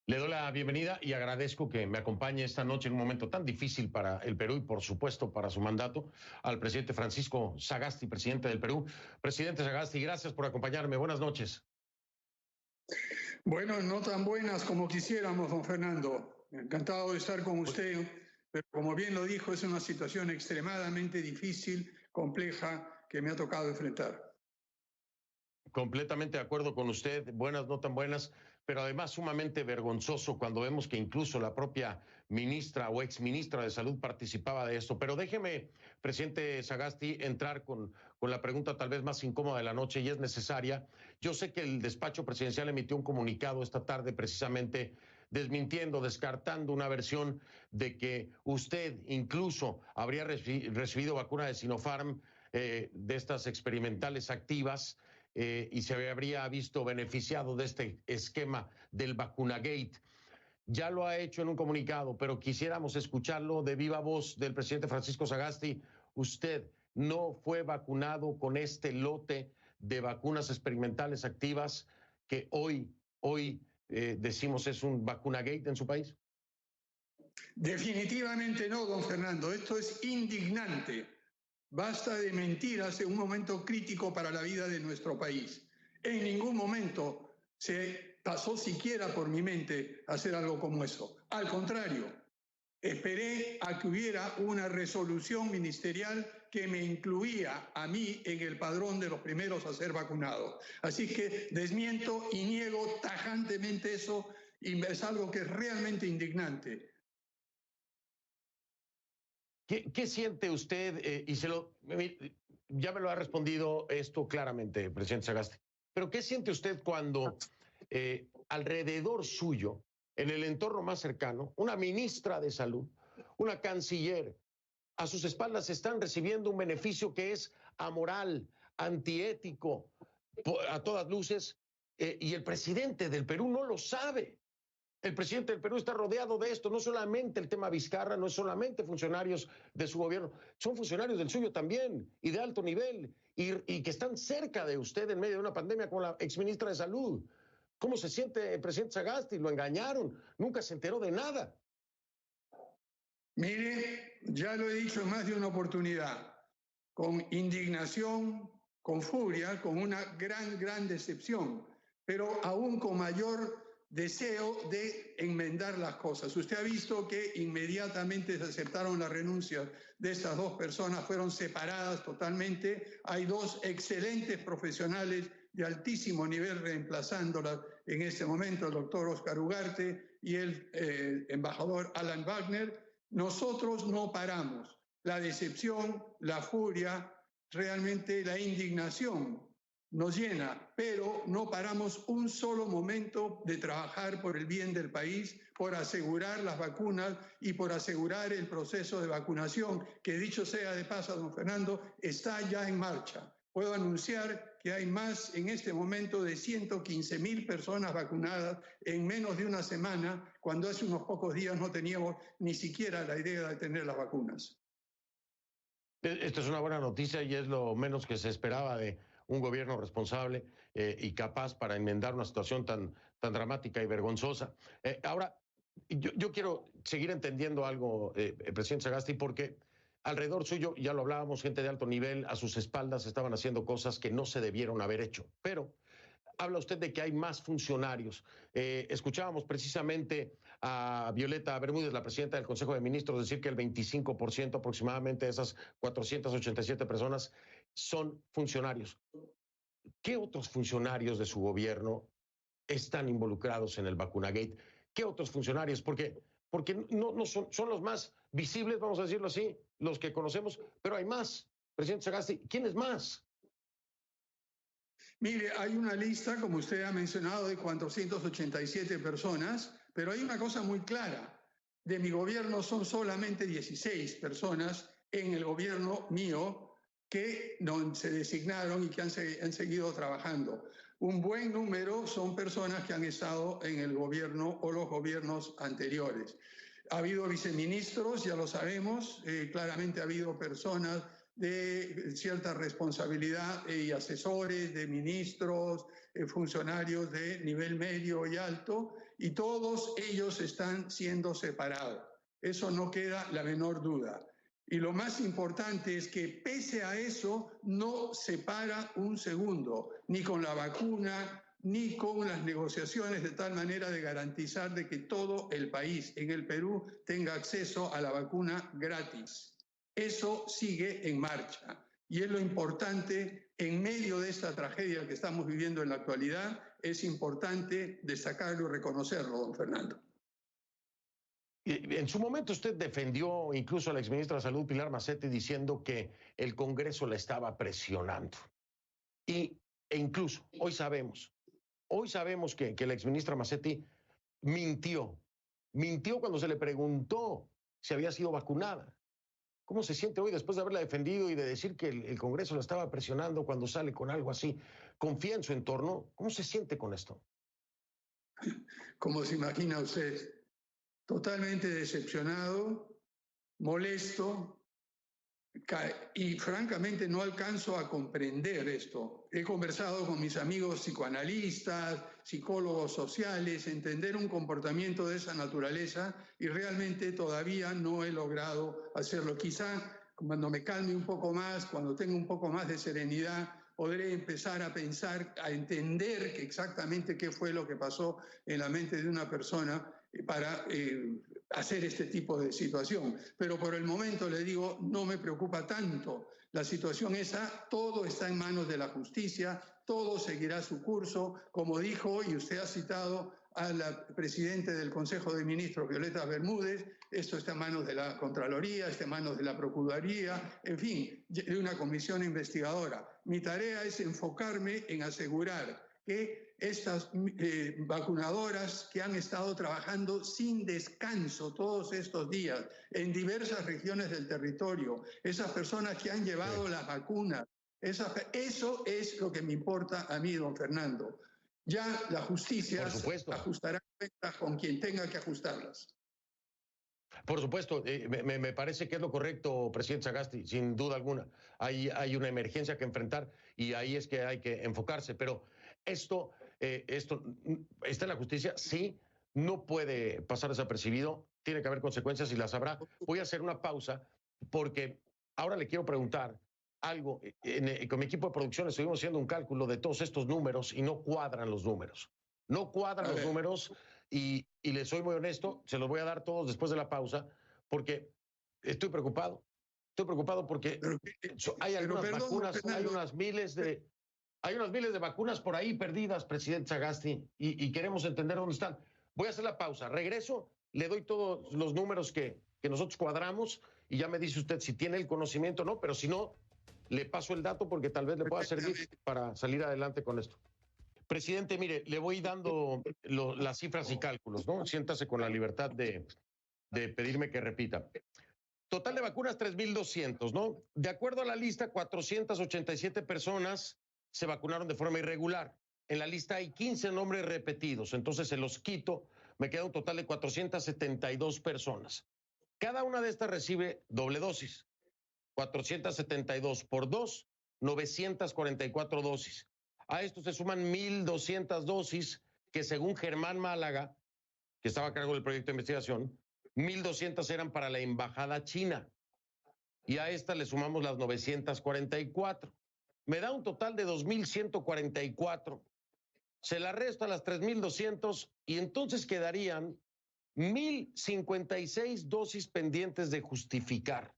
Le doy la bienvenida y agradezco que me acompañe esta noche en un momento tan difícil para el Perú y, por supuesto, para su mandato, al presidente Francisco Sagasti, presidente del Perú. Presidente Sagasti, gracias por acompañarme. Buenas noches. Bueno, no tan buenas como quisiéramos, don Fernando. Encantado de estar con usted, pero como bien lo dijo, es una situación extremadamente difícil, compleja, que me ha tocado enfrentar. Completamente de acuerdo con usted, buenas, no tan buenas, pero además sumamente vergonzoso cuando vemos que incluso la propia ministra o exministra de Salud participaba de esto. Pero déjeme, presidente Sagasti, entrar con la pregunta tal vez más incómoda de la noche, y es necesaria. Yo sé que el despacho presidencial emitió un comunicado esta tarde precisamente desmintiendo, descartando una versión de que usted incluso habría recibido vacuna de Sinopharm, de estas experimentales activas, y se habría visto beneficiado de este esquema del vacunagate. Ya lo ha hecho en un comunicado, pero quisiéramos escucharlo de viva voz del presidente Francisco Sagasti. Usted no fue vacunado con este lote de vacunas experimentales activas que hoy decimos es un vacunagate en su país. Definitivamente no, don Fernando. Esto es indignante. Basta de mentiras en un momento crítico para la vida de nuestro país. En ningún momento se pasó siquiera por mi mente hacer algo como eso. Al contrario, esperé a que hubiera una resolución ministerial que me incluía a mí en el padrón de los primeros a ser vacunados. Así que desmiento y niego tajantemente eso, y es algo que es realmente indignante. ¿Qué siente usted? Ya me lo ha respondido esto claramente, presidente Sagasti, pero ¿qué siente usted cuando alrededor suyo, en el entorno más cercano, una ministra de Salud, una canciller, a sus espaldas están recibiendo un beneficio que es amoral, antiético, a todas luces, y el presidente del Perú no lo sabe? El presidente del Perú está rodeado de esto, no solamente el tema Vizcarra, no es solamente funcionarios de su gobierno, son funcionarios del suyo también, y de alto nivel, y que están cerca de usted en medio de una pandemia, como la exministra de Salud. ¿Cómo se siente el presidente Sagasti? Lo engañaron, nunca se enteró de nada. Mire, ya lo he dicho en más de una oportunidad, con indignación, con furia, con una gran decepción, pero aún con mayor deseo de enmendar las cosas. Usted ha visto que inmediatamente se aceptaron las renuncias de estas dos personas, fueron separadas totalmente. Hay dos excelentes profesionales de altísimo nivel reemplazándolas en este momento, el doctor Oscar Ugarte y el embajador Alan Wagner. Nosotros no paramos. La decepción, la furia, realmente la indignación nos llena, pero no paramos un solo momento de trabajar por el bien del país, por asegurar las vacunas y por asegurar el proceso de vacunación, que dicho sea de paso, don Fernando, está ya en marcha. Puedo anunciar que hay más en este momento de 115.000 personas vacunadas en menos de una semana, cuando hace unos pocos días no teníamos ni siquiera la idea de tener las vacunas. Esto es una buena noticia y es lo menos que se esperaba de un gobierno responsable y capaz para enmendar una situación tan dramática y vergonzosa. Ahora, yo quiero seguir entendiendo algo, presidente Sagasti, porque alrededor suyo, ya lo hablábamos, gente de alto nivel, a sus espaldas estaban haciendo cosas que no se debieron haber hecho. Pero habla usted de que hay más funcionarios. Escuchábamos precisamente a Violeta Bermúdez, la presidenta del Consejo de Ministros, decir que el 25% aproximadamente de esas 487 personas son funcionarios. ¿Qué otros funcionarios de su gobierno están involucrados en el vacunagate? ¿Qué otros funcionarios? Porque no son los más visibles, vamos a decirlo así, los que conocemos, pero hay más. Presidente Sagasti, ¿quiénes más? Mire, hay una lista, como usted ha mencionado, de 487 personas, pero hay una cosa muy clara. De mi gobierno son solamente 16 personas en el gobierno mío que no se designaron y que han seguido trabajando. Un buen número son personas que han estado en el gobierno o los gobiernos anteriores. Ha habido viceministros, ya lo sabemos, claramente ha habido personas de cierta responsabilidad y asesores de ministros, funcionarios de nivel medio y alto, y todos ellos están siendo separados. Eso no queda la menor duda. Y lo más importante es que pese a eso no se para un segundo, ni con la vacuna, ni con las negociaciones de tal manera de garantizar de que todo el país en el Perú tenga acceso a la vacuna gratis. Eso sigue en marcha y es lo importante en medio de esta tragedia que estamos viviendo en la actualidad, es importante destacarlo y reconocerlo, don Fernando. En su momento usted defendió incluso a la exministra de Salud, Pilar Macetti, diciendo que el Congreso la estaba presionando. E incluso hoy sabemos que la exministra Macetti mintió cuando se le preguntó si había sido vacunada. ¿Cómo se siente hoy después de haberla defendido y de decir que el Congreso la estaba presionando cuando sale con algo así? ¿Confía en su entorno? ¿Cómo se siente con esto? Como se imagina usted, totalmente decepcionado, molesto, y francamente no alcanzo a comprender esto. He conversado con mis amigos psicoanalistas, psicólogos sociales, entender un comportamiento de esa naturaleza y realmente todavía no he logrado hacerlo. Quizá cuando me calme un poco más, cuando tenga un poco más de serenidad, podré empezar a pensar, a entender exactamente qué fue lo que pasó en la mente de una persona para hacer este tipo de situación. Pero por el momento le digo, no me preocupa tanto. La situación esa, todo está en manos de la justicia, todo seguirá su curso. Como dijo, y usted ha citado a la presidenta del Consejo de Ministros, Violeta Bermúdez, esto está en manos de la Contraloría, está en manos de la Procuraduría, en fin, de una comisión investigadora. Mi tarea es enfocarme en asegurar que estas vacunadoras que han estado trabajando sin descanso todos estos días en diversas regiones del territorio, esas personas que han llevado las vacunas, eso es lo que me importa a mí, don Fernando. Ya la justicia ajustará cuentas con quien tenga que ajustarlas. Por supuesto, me parece que es lo correcto, presidente Sagasti, sin duda alguna. Hay una emergencia que enfrentar y ahí es que hay que enfocarse. Pero esto está en la justicia, sí, no puede pasar desapercibido, tiene que haber consecuencias y las habrá. Voy a hacer una pausa porque ahora le quiero preguntar algo. Con mi equipo de producción estuvimos haciendo un cálculo de todos estos números y no cuadran los números. No cuadran los números. Y les soy muy honesto, se los voy a dar todos después de la pausa, porque estoy preocupado porque hay algunas vacunas, hay unas miles de vacunas por ahí perdidas, presidente Sagasti, y queremos entender dónde están. Voy a hacer la pausa, regreso, le doy todos los números que nosotros cuadramos y ya me dice usted si tiene el conocimiento o no, pero si no, le paso el dato porque tal vez le pueda servir para salir adelante con esto. Presidente, mire, le voy dando las cifras y cálculos, ¿no? Siéntase con la libertad de pedirme que repita. Total de vacunas, 3,200, ¿no? De acuerdo a la lista, 487 personas se vacunaron de forma irregular. En la lista hay 15 nombres repetidos, entonces se los quito, me queda un total de 472 personas. Cada una de estas recibe doble dosis. 472 por 2, 944 dosis. A esto se suman 1,200 dosis que según Germán Málaga, que estaba a cargo del proyecto de investigación, 1,200 eran para la embajada china. Y a esta le sumamos las 944. Me da un total de 2,144. Se la resta a las 3,200 y entonces quedarían 1,056 dosis pendientes de justificar.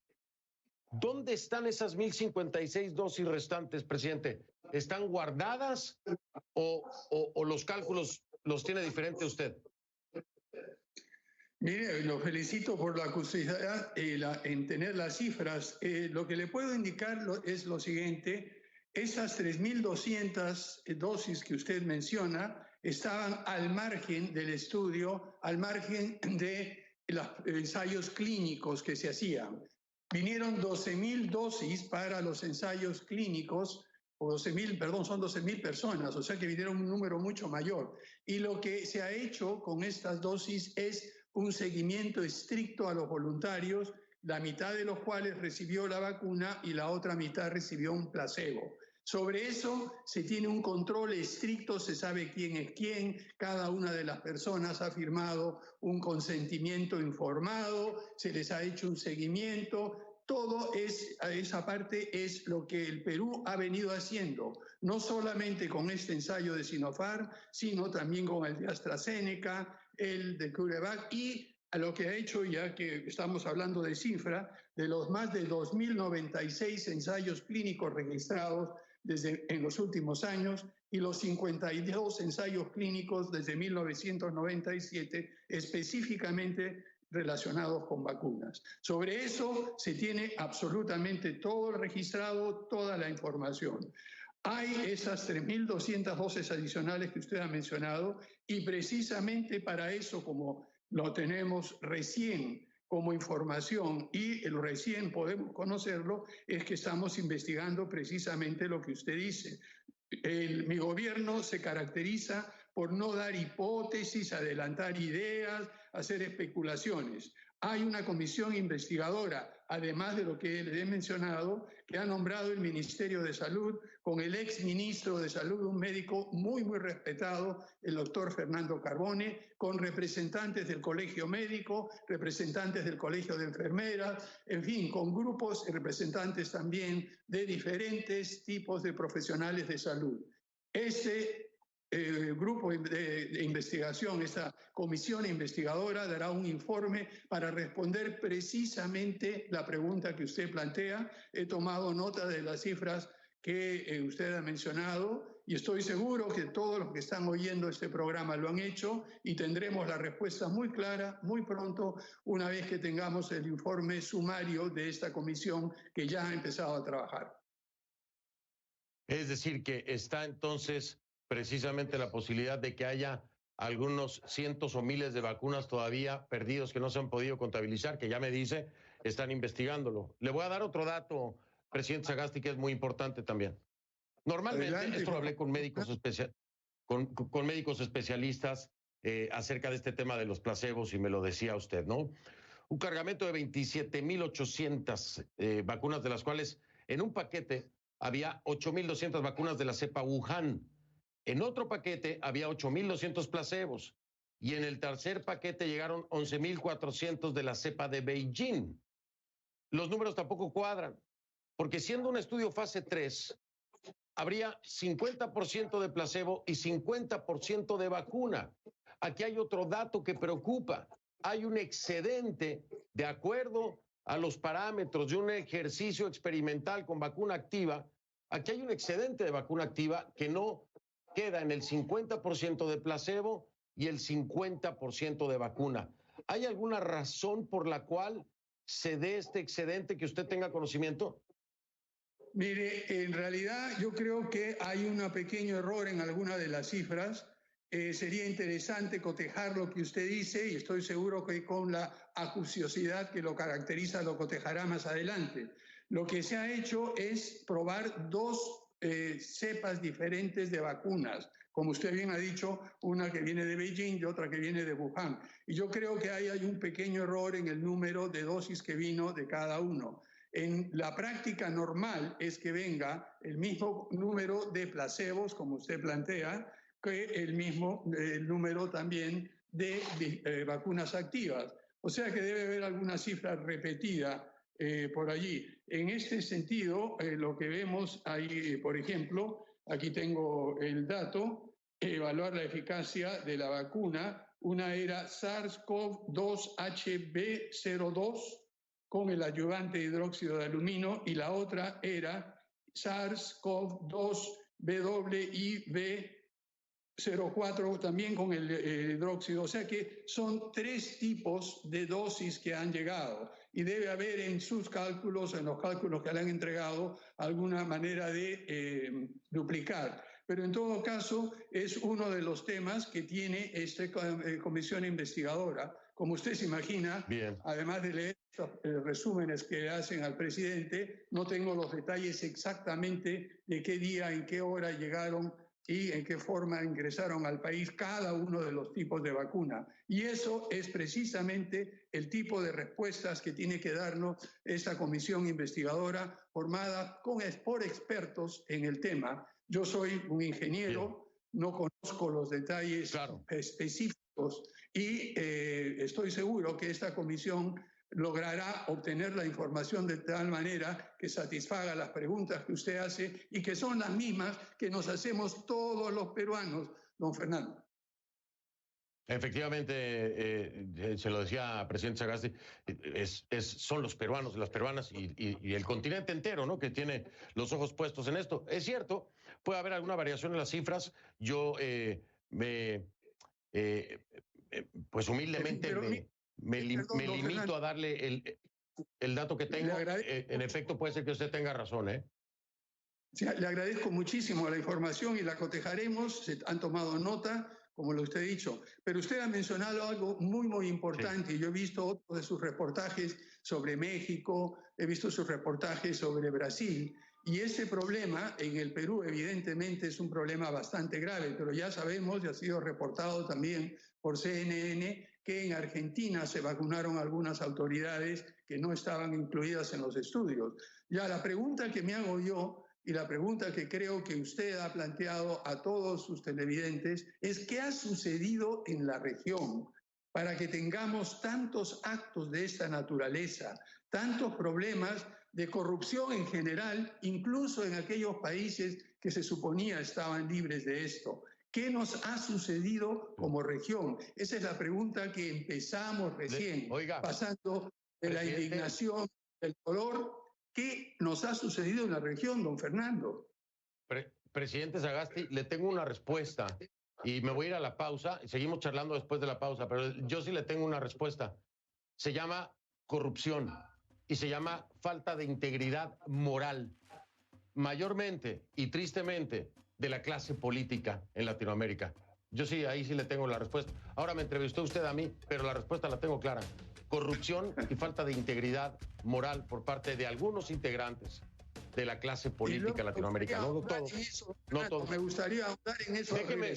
¿Dónde están esas 1,056 dosis restantes, presidente? ¿Están guardadas o los cálculos los tiene diferente usted? Mire, lo felicito por la acusticidad en tener las cifras. Lo que le puedo indicar es lo siguiente. Esas 3,200 dosis que usted menciona estaban al margen del estudio, al margen de los ensayos clínicos que se hacían. Vinieron 12,000 dosis para los ensayos clínicos, o 12,000, perdón, son 12,000 personas, o sea que vinieron un número mucho mayor. Y lo que se ha hecho con estas dosis es un seguimiento estricto a los voluntarios, la mitad de los cuales recibió la vacuna y la otra mitad recibió un placebo. Sobre eso se tiene un control estricto, se sabe quién es quién, cada una de las personas ha firmado un consentimiento informado, se les ha hecho un seguimiento. Todo esa parte es lo que el Perú ha venido haciendo, no solamente con este ensayo de Sinopharm, sino también con el de AstraZeneca, el de CureVac y a lo que ha hecho, ya que estamos hablando de cifra, de los más de 2.096 ensayos clínicos registrados en los últimos años y los 52 ensayos clínicos desde 1997 específicamente relacionados con vacunas. Sobre eso se tiene absolutamente todo registrado, toda la información. Hay esas 3.200 dosis adicionales que usted ha mencionado y precisamente para eso, como lo tenemos recién como información y recién podemos conocerlo, es que estamos investigando precisamente lo que usted dice. Mi gobierno se caracteriza por no dar hipótesis, adelantar ideas, hacer especulaciones. Hay una comisión investigadora, además de lo que les he mencionado, que ha nombrado el Ministerio de Salud con el ex ministro de Salud, un médico muy, muy respetado, el doctor Fernando Carbone, con representantes del Colegio Médico, representantes del Colegio de Enfermeras, en fin, con grupos y representantes también de diferentes tipos de profesionales de salud. Grupo de investigación, esta comisión investigadora dará un informe para responder precisamente la pregunta que usted plantea. He tomado nota de las cifras que usted ha mencionado y estoy seguro que todos los que están oyendo este programa lo han hecho y tendremos la respuesta muy clara muy pronto una vez que tengamos el informe sumario de esta comisión que ya ha empezado a trabajar. Es decir, que está entonces precisamente la posibilidad de que haya algunos cientos o miles de vacunas todavía perdidos que no se han podido contabilizar, que ya me dice, están investigándolo. Le voy a dar otro dato, presidente Sagasti, que es muy importante también. Normalmente, adelante, esto lo hablé con médicos, con médicos especialistas acerca de este tema de los placebos y me lo decía usted, ¿no? Un cargamento de 27.800 vacunas, de las cuales en un paquete había 8.200 vacunas de la cepa Wuhan. En otro paquete había 8.200 placebos y en el tercer paquete llegaron 11.400 de la cepa de Beijing. Los números tampoco cuadran, porque siendo un estudio fase 3, habría 50% de placebo y 50% de vacuna. Aquí hay otro dato que preocupa. Hay un excedente de acuerdo a los parámetros de un ejercicio experimental con vacuna activa. Aquí hay un excedente de vacuna activa que no queda en el 50% de placebo y el 50% de vacuna. ¿Hay alguna razón por la cual se dé este excedente que usted tenga conocimiento? Mire, en realidad yo creo que hay un pequeño error en alguna de las cifras. Sería interesante cotejar lo que usted dice y estoy seguro que con la acuciosidad que lo caracteriza lo cotejará más adelante. Lo que se ha hecho es probar dos cepas diferentes de vacunas, como usted bien ha dicho, una que viene de Beijing y otra que viene de Wuhan. Y yo creo que ahí hay un pequeño error en el número de dosis que vino de cada uno. En la práctica normal es que venga el mismo número de placebos, como usted plantea, que el mismo número también de vacunas activas. O sea que debe haber alguna cifra repetida por allí. En este sentido, lo que vemos ahí, por ejemplo, aquí tengo el dato, evaluar la eficacia de la vacuna. Una era SARS-CoV-2-HB02 con el ayudante hidróxido de aluminio y la otra era SARS-CoV-2-WIV04 también con el hidróxido. O sea que son tres tipos de dosis que han llegado y debe haber en sus cálculos, en los cálculos que le han entregado, alguna manera de duplicar. Pero en todo caso es uno de los temas que tiene esta comisión investigadora. Como usted se imagina, bien, además de leer estos resúmenes que hacen al presidente, no tengo los detalles exactamente de qué día, en qué hora llegaron y en qué forma ingresaron al país cada uno de los tipos de vacuna. Y eso es precisamente el tipo de respuestas que tiene que darnos esta comisión investigadora formada por expertos en el tema. Yo soy un ingeniero, no conozco los detalles específicos y estoy seguro que esta comisión logrará obtener la información de tal manera que satisfaga las preguntas que usted hace y que son las mismas que nos hacemos todos los peruanos, don Fernando. Efectivamente, se lo decía presidente Sagasti, son los peruanos, las peruanas y el continente entero, ¿no? Que tiene los ojos puestos en esto. Es cierto, puede haber alguna variación en las cifras. Yo pues humildemente me limito a darle el dato que tengo. En efecto, puede ser que usted tenga razón, ¿eh? Sí, le agradezco muchísimo la información y la cotejaremos. Se han tomado nota, como lo usted ha dicho. Pero usted ha mencionado algo muy, muy importante. Sí. Yo he visto otros de sus reportajes sobre México, he visto sus reportajes sobre Brasil. Y ese problema en el Perú, evidentemente, es un problema bastante grave. Pero ya sabemos, y ha sido reportado también por CNN, que en Argentina se vacunaron algunas autoridades que no estaban incluidas en los estudios. Ya la pregunta que me hago yo, y la pregunta que creo que usted ha planteado a todos sus televidentes, es ¿qué ha sucedido en la región para que tengamos tantos actos de esta naturaleza, tantos problemas de corrupción en general, incluso en aquellos países que se suponía estaban libres de esto? ¿Qué nos ha sucedido como región? Esa es la pregunta que empezamos recién, pasando de la indignación, del dolor. ¿Qué nos ha sucedido en la región, don Fernando? Presidente Sagasti, le tengo una respuesta y me voy a ir a la pausa y seguimos charlando después de la pausa, pero yo sí le tengo una respuesta. Se llama corrupción y se llama falta de integridad moral, mayormente y tristemente de la clase política en Latinoamérica. Yo sí, ahí sí le tengo la respuesta. Ahora me entrevistó usted a mí, pero la respuesta la tengo clara. Corrupción y falta de integridad moral por parte de algunos integrantes de la clase política latinoamericana. No todos. No todos. Me gustaría ahondar en eso. Déjeme,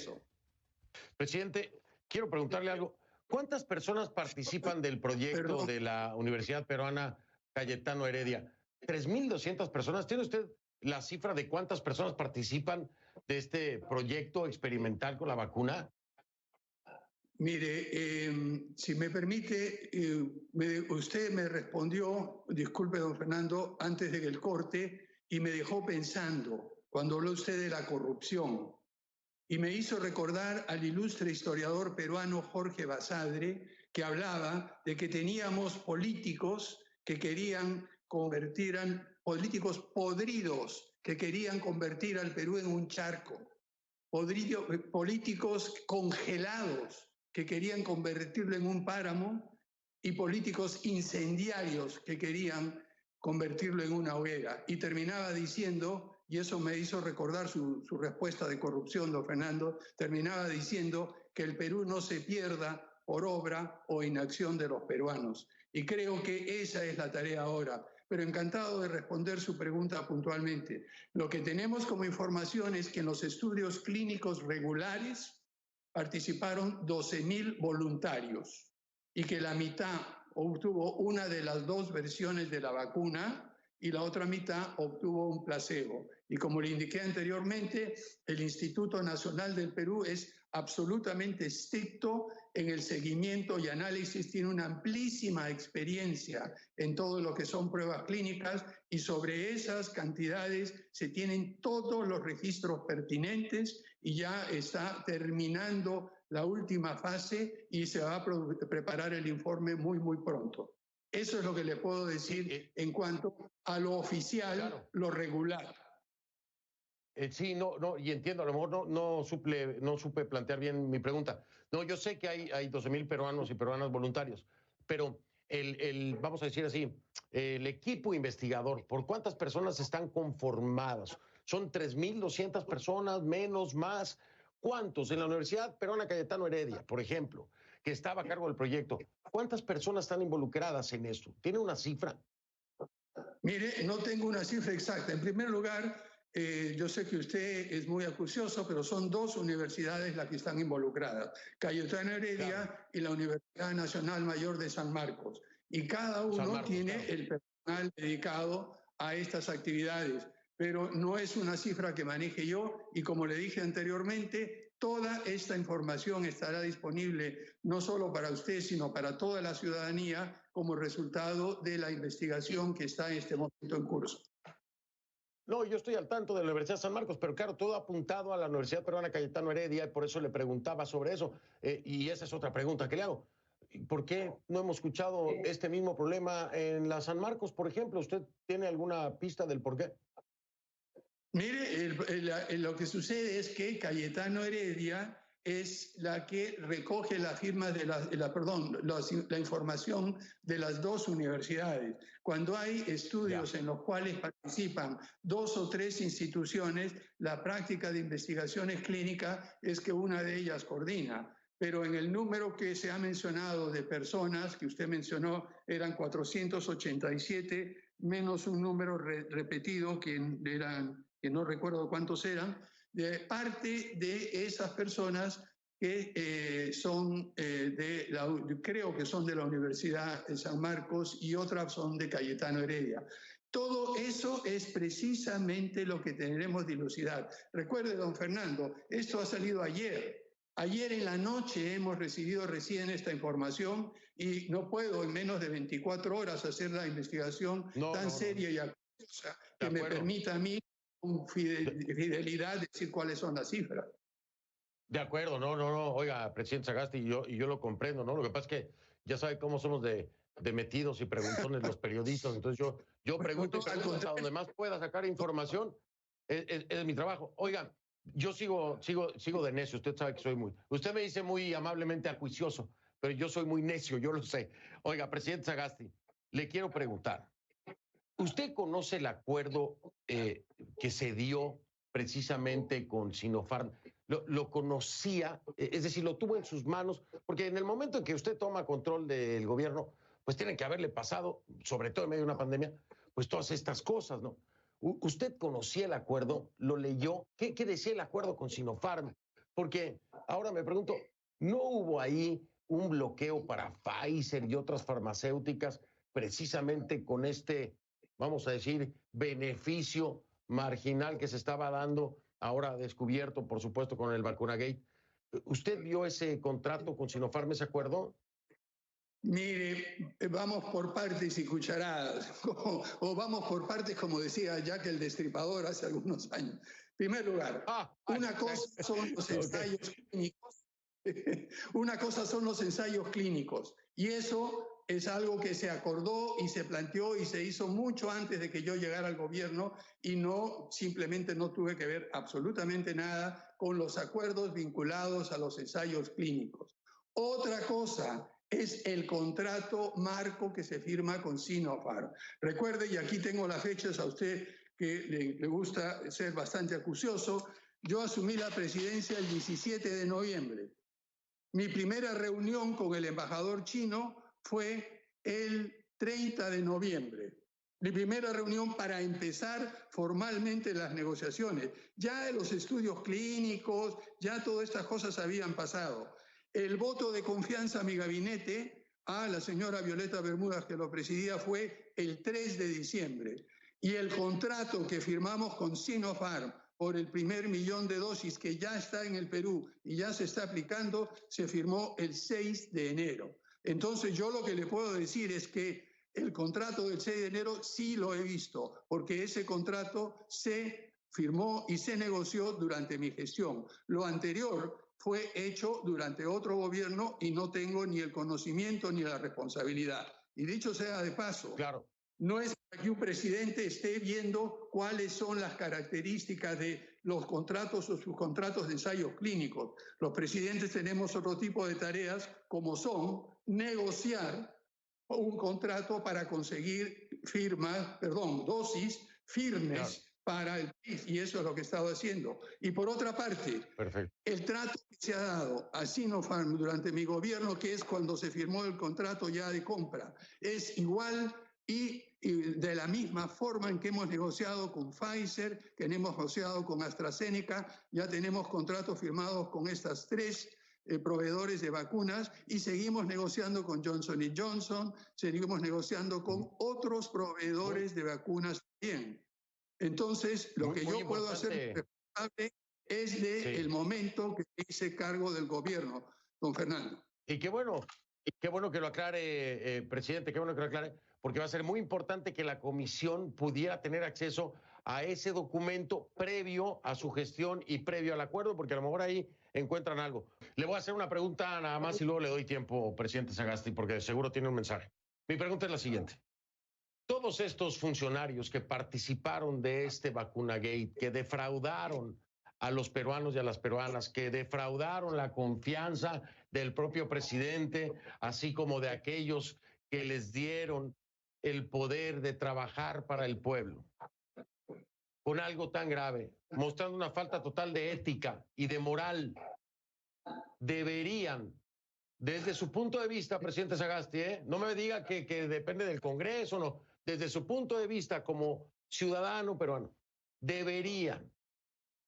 presidente, quiero preguntarle algo. ¿Cuántas personas participan del proyecto de la Universidad Peruana Cayetano Heredia? 3.200 personas. ¿Tiene usted la cifra de cuántas personas participan de este proyecto experimental con la vacuna? Mire, si me permite, usted me respondió, disculpe don Fernando, antes de que el corte, y me dejó pensando cuando habló usted de la corrupción. Y me hizo recordar al ilustre historiador peruano Jorge Basadre, que hablaba de que teníamos políticos que querían políticos podridos, que querían convertir al Perú en un charco, políticos congelados, que querían convertirlo en un páramo, y políticos incendiarios que querían convertirlo en una hoguera. Y terminaba diciendo, y eso me hizo recordar su respuesta de corrupción, don Fernando, terminaba diciendo que el Perú no se pierda por obra o inacción de los peruanos. Y creo que esa es la tarea ahora. Pero encantado de responder su pregunta puntualmente. Lo que tenemos como información es que en los estudios clínicos regulares participaron 12.000 voluntarios y que la mitad obtuvo una de las dos versiones de la vacuna y la otra mitad obtuvo un placebo. Y como le indiqué anteriormente, el Instituto Nacional del Perú es absolutamente estricto en el seguimiento y análisis, tiene una amplísima experiencia en todo lo que son pruebas clínicas y sobre esas cantidades se tienen todos los registros pertinentes y ya está terminando la última fase y se va a preparar el informe muy, muy pronto. Eso es lo que le puedo decir en cuanto a lo oficial, claro, lo regular. Sí, y entiendo, a lo mejor no supe plantear bien mi pregunta. No, yo sé que hay 12.000 peruanos y peruanas voluntarios, pero vamos a decir así, el equipo investigador, ¿por cuántas personas están conformados? ¿Son 3.200 personas, menos, más? ¿Cuántos? En la Universidad Peruana Cayetano Heredia, por ejemplo, que estaba a cargo del proyecto, ¿cuántas personas están involucradas en esto? ¿Tiene una cifra? Mire, no tengo una cifra exacta. En primer lugar, yo sé que usted es muy acucioso, pero son dos universidades las que están involucradas, Cayetano Heredia Claro. y la Universidad Nacional Mayor de San Marcos. Y cada uno tiene Claro. el personal dedicado a estas actividades, pero no es una cifra que maneje yo y como le dije anteriormente, toda esta información estará disponible no solo para usted, sino para toda la ciudadanía como resultado de la investigación que está en este momento en curso. No, yo estoy al tanto de la Universidad de San Marcos, pero claro, todo apuntado a la Universidad Peruana Cayetano Heredia, y por eso le preguntaba sobre eso. Y esa es otra pregunta que le hago. ¿Por qué no hemos escuchado este mismo problema en la San Marcos, por ejemplo? ¿Usted tiene alguna pista del por qué? Mire, lo que sucede es que Cayetano Heredia es la que recoge la firma de la información de las dos universidades. Cuando hay estudios en los cuales participan 2 o 3 instituciones, la práctica de investigaciones clínicas es que una de ellas coordina. Pero en el número que se ha mencionado de personas, que usted mencionó, eran 487, menos un número repetido que no recuerdo cuántos eran, de parte de esas personas que creo que son de la Universidad de San Marcos y otras son de Cayetano Heredia. Todo eso es precisamente lo que tendremos de dilucidar. Recuerde, don Fernando, esto ha salido ayer. Ayer en la noche hemos recibido recién esta información y no puedo en menos de 24 horas hacer la investigación tan seria y acuciosa que me permita a mí con fidelidad decir cuáles son las cifras. De acuerdo, no. Oiga, presidente Sagasti, y yo lo comprendo, ¿no? Lo que pasa es que ya sabe cómo somos de metidos y preguntones los periodistas. Entonces yo pregunto y pregunto hasta donde más pueda sacar información. Es mi trabajo. Oiga, yo sigo de necio. Usted sabe que soy usted me dice muy amablemente acuicioso, pero yo soy muy necio, yo lo sé. Oiga, presidente Sagasti, le quiero preguntar. ¿Usted conoce el acuerdo que se dio precisamente con Sinopharm? ¿Lo conocía? Es decir, ¿lo tuvo en sus manos? Porque en el momento en que usted toma control del gobierno, pues tiene que haberle pasado, sobre todo en medio de una pandemia, pues todas estas cosas, ¿no? ¿Usted conocía el acuerdo? ¿Lo leyó? ¿Qué decía el acuerdo con Sinopharm? Porque ahora me pregunto, ¿no hubo ahí un bloqueo para Pfizer y otras farmacéuticas precisamente con este, vamos a decir, beneficio marginal que se estaba dando, ahora descubierto, por supuesto, con el Vacunagate? ¿Usted vio ese contrato con Sinopharm, ese acuerdo? Mire, vamos por partes y cucharadas, o vamos por partes, como decía Jack el Destripador hace algunos años. En primer lugar, una cosa son los ensayos clínicos, una cosa son los ensayos clínicos, y eso es algo que se acordó y se planteó y se hizo mucho antes de que yo llegara al gobierno y simplemente no tuve que ver absolutamente nada con los acuerdos vinculados a los ensayos clínicos. Otra cosa es el contrato marco que se firma con Sinopharm. Recuerde, y aquí tengo las fechas a usted que le gusta ser bastante acucioso, yo asumí la presidencia el 17 de noviembre. Mi primera reunión con el embajador chino fue el 30 de noviembre. Mi primera reunión para empezar formalmente las negociaciones. Ya los estudios clínicos, ya todas estas cosas habían pasado. El voto de confianza a mi gabinete, a la señora Violeta Bermúdez, que lo presidía, fue el 3 de diciembre. Y el contrato que firmamos con Sinopharm por el primer 1.000.000 de dosis que ya está en el Perú y ya se está aplicando, se firmó el 6 de enero. Entonces yo lo que le puedo decir es que el contrato del 6 de enero sí lo he visto, porque ese contrato se firmó y se negoció durante mi gestión. Lo anterior fue hecho durante otro gobierno y no tengo ni el conocimiento ni la responsabilidad. Y dicho sea de paso, no es que un presidente esté viendo cuáles son las características de los contratos o subcontratos de ensayos clínicos. Los presidentes tenemos otro tipo de tareas, como son negociar un contrato para conseguir dosis firmes para el país, y eso es lo que he estado haciendo. Y por otra parte, el trato que se ha dado a Sinopharm durante mi gobierno, que es cuando se firmó el contrato ya de compra, es igual y de la misma forma en que hemos negociado con Pfizer, que hemos negociado con AstraZeneca, ya tenemos contratos firmados con estas tres proveedores de vacunas y seguimos negociando con Johnson & Johnson, seguimos negociando con otros proveedores de vacunas también. Entonces, lo que yo puedo hacer es del momento que hice cargo del gobierno, don Fernando. Y qué bueno que lo aclare, presidente, qué bueno que lo aclare, porque va a ser muy importante que la comisión pudiera tener acceso a ese documento previo a su gestión y previo al acuerdo, porque a lo mejor ahí encuentran algo. Le voy a hacer una pregunta nada más y luego le doy tiempo, presidente Sagasti, porque seguro tiene un mensaje. Mi pregunta es la siguiente. Todos estos funcionarios que participaron de este vacunagate, que defraudaron a los peruanos y a las peruanas, que defraudaron la confianza del propio presidente, así como de aquellos que les dieron el poder de trabajar para el pueblo, con algo tan grave, mostrando una falta total de ética y de moral, deberían, desde su punto de vista, presidente Sagasti, no me diga que depende del Congreso, no, desde su punto de vista como ciudadano peruano, deberían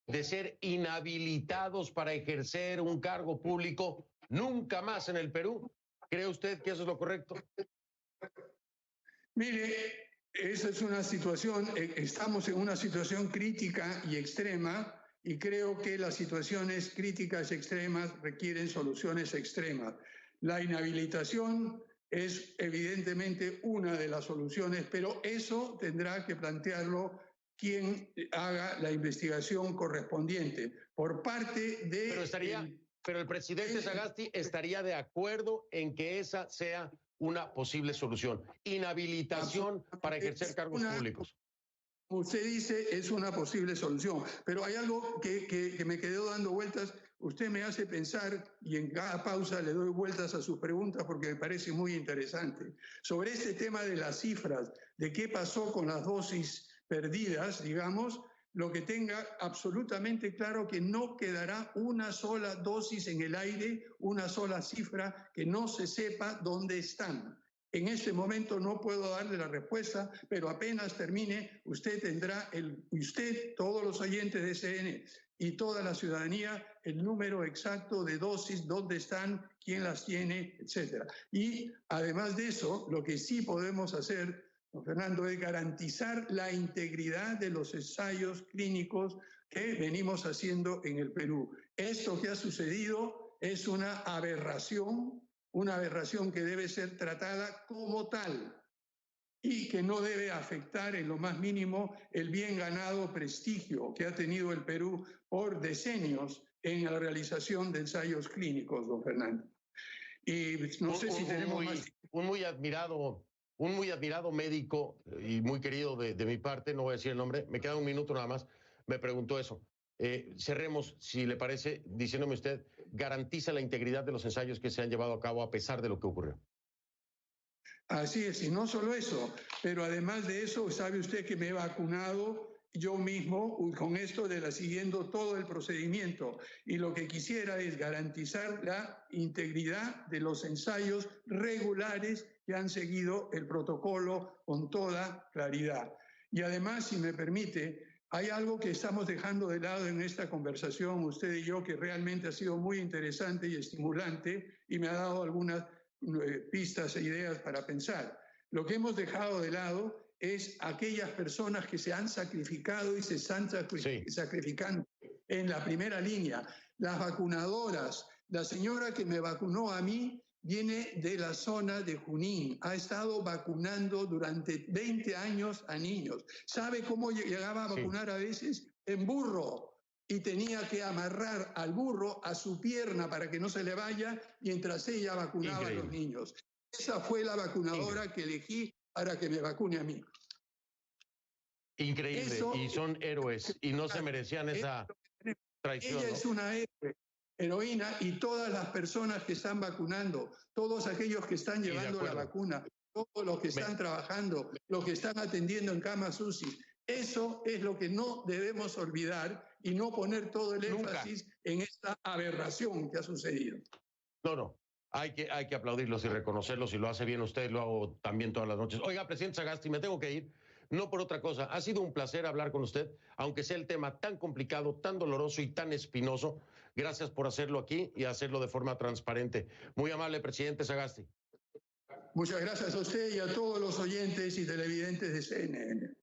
de ser inhabilitados para ejercer un cargo público nunca más en el Perú. ¿Cree usted que eso es lo correcto? Mire, esa es una situación, estamos en una situación crítica y extrema, y creo que las situaciones críticas y extremas requieren soluciones extremas. La inhabilitación es evidentemente una de las soluciones, pero eso tendrá que plantearlo quien haga la investigación correspondiente por parte de... Pero el presidente Sagasti estaría de acuerdo en que esa sea una posible solución. Inhabilitación para ejercer cargos públicos. Usted dice es una posible solución, pero hay algo que me quedó dando vueltas. Usted me hace pensar y en cada pausa le doy vueltas a sus preguntas porque me parece muy interesante. Sobre este tema de las cifras, de qué pasó con las dosis perdidas, digamos, lo que tenga absolutamente claro que no quedará una sola dosis en el aire, una sola cifra que no se sepa dónde están. En este momento no puedo darle la respuesta, pero apenas termine, usted tendrá, usted, todos los oyentes de SN y toda la ciudadanía, el número exacto de dosis, dónde están, quién las tiene, etc. Y además de eso, lo que sí podemos hacer, don Fernando, es garantizar la integridad de los ensayos clínicos que venimos haciendo en el Perú. Esto que ha sucedido es una aberración que debe ser tratada como tal y que no debe afectar en lo más mínimo el bien ganado prestigio que ha tenido el Perú por decenios en la realización de ensayos clínicos, don Fernando. Y no sé si tenemos más... Un muy admirado médico y muy querido de mi parte, no voy a decir el nombre, me queda un minuto nada más, me preguntó eso. Cerremos, si le parece, diciéndome usted, ¿garantiza la integridad de los ensayos que se han llevado a cabo a pesar de lo que ocurrió? Así es, y no solo eso, pero además de eso, sabe usted que me he vacunado yo mismo con esto siguiendo todo el procedimiento, y lo que quisiera es garantizar la integridad de los ensayos regulares que han seguido el protocolo con toda claridad. Y además, si me permite, hay algo que estamos dejando de lado en esta conversación, usted y yo, que realmente ha sido muy interesante y estimulante y me ha dado algunas pistas e ideas para pensar. Lo que hemos dejado de lado es aquellas personas que se han sacrificado y se están sacrificando en la primera línea. Las vacunadoras, la señora que me vacunó a mí viene de la zona de Junín, ha estado vacunando durante 20 años a niños. ¿Sabe cómo llegaba a vacunar a veces? En burro. Y tenía que amarrar al burro a su pierna para que no se le vaya mientras ella vacunaba a los niños. Esa fue la vacunadora que elegí para que me vacune a mí. Increíble, y son héroes, y no se merecían esa traición. Ella es una heroína, y todas las personas que están vacunando, todos aquellos que están llevando la vacuna, todos los que están trabajando, los que están atendiendo en camas UCI, eso es lo que no debemos olvidar y no poner todo el énfasis en esta aberración que ha sucedido. No, Hay que aplaudirlos y reconocerlos, y lo hace bien usted, lo hago también todas las noches. Oiga, presidente Sagasti, me tengo que ir, no por otra cosa. Ha sido un placer hablar con usted, aunque sea el tema tan complicado, tan doloroso y tan espinoso. Gracias por hacerlo aquí y hacerlo de forma transparente. Muy amable, presidente Sagasti. Muchas gracias a usted y a todos los oyentes y televidentes de CNN.